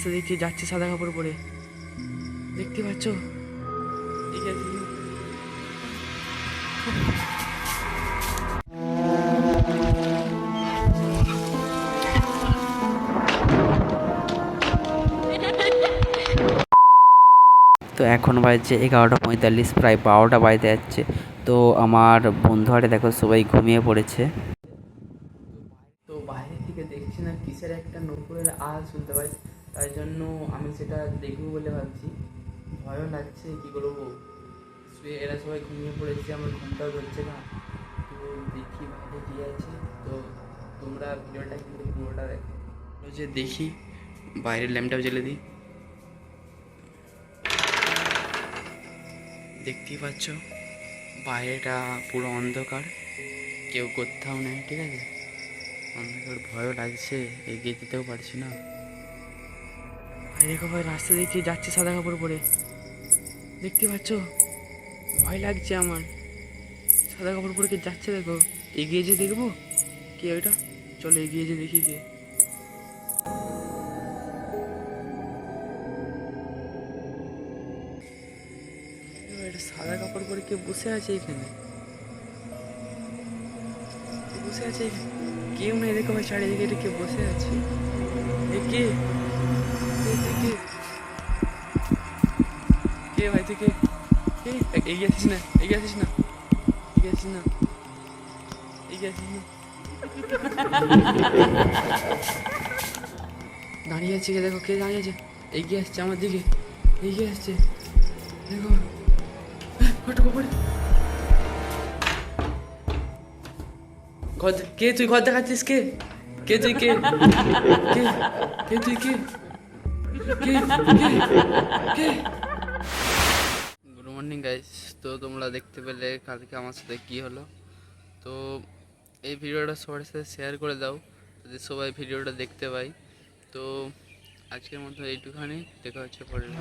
রাস্তা দেখে যাচ্ছে সাদা কাপড় পরে, দেখতে পাচ্ছ? এগিয়ে আসি। তো এখন বাজছে 11:45, প্রায় 12টা বাজতে যাচ্ছে। তো আমার বন্ধুরা দেখো সবাই ঘুমিয়ে পড়েছে। তো বাইরে থেকে দেখছি না কিসের একটা নূপুরের আওয়াজ শুনতে পাই, তাই জন্য আমি সেটা দেখবো বলে ভাবছি। ভয়ও লাগছে, কী করবো, শুয়ে এরা সবাই ঘুমিয়ে পড়েছে, আমার ঘুমটাও ধরছে না। তো দেখি বাইরে কী আছে। তো তোমরা ভিডিওটা কিন্তু পুরোটা দেখো। যে দেখি বাইরের ল্যাম্পটাও জ্বেলে দিই। দেখতেই পাচ্ছ বাইরেটা পুরো অন্ধকার, কেউ কোথাও নেই, ঠিক আছে? অন্ধকার, ভয়ও লাগছে, এগিয়ে যেতেও পারছি না। ভাই দেখো ভাই, রাস্তা দেখে যাচ্ছে সাদা কাপড় পরে, দেখতে পাচ্ছ? ভয় লাগছে আমার, সাদা কাপড় পরে কে যাচ্ছে দেখো। এগিয়ে যে দেখবো কে ওইটা, চলো এগিয়ে যে দেখি কে। এটা সাদা কাপড় পরে কে বসে আছে এখানে, কে বসে আছে এখানে? কেউ নেই দেখো ভাই, চারিদিকে এটা কে বসে আছে? এ কে? কে কে কে? কে ভাই তুই কে? কে? এগিয়ে আসিস না, এগিয়ে আসিস না, এগিয়ে আসিস না, এগিয়ে আসিস না। দাঁড়িয়ে আছে কে দেখো, কে দাঁড়িয়ে আছে? এগিয়ে আসছে আমার দিকে, এগিয়ে আসছে দেখো। ঘর কে? তুই ঘর দেখাচ্ছিস? কে? কে তুই? কে কে? কে তুই? কে কে কে কে? Good morning guys. তো তোমরা দেখতে পেলে কালকে আমার সাথে কী হলো। তো এই ভিডিওটা সবার সাথে শেয়ার করে দাও, যাতে সবাই ভিডিওটা দেখতে পাই। তো আজকের মতো এইটুখানি, দেখা হচ্ছে পরের।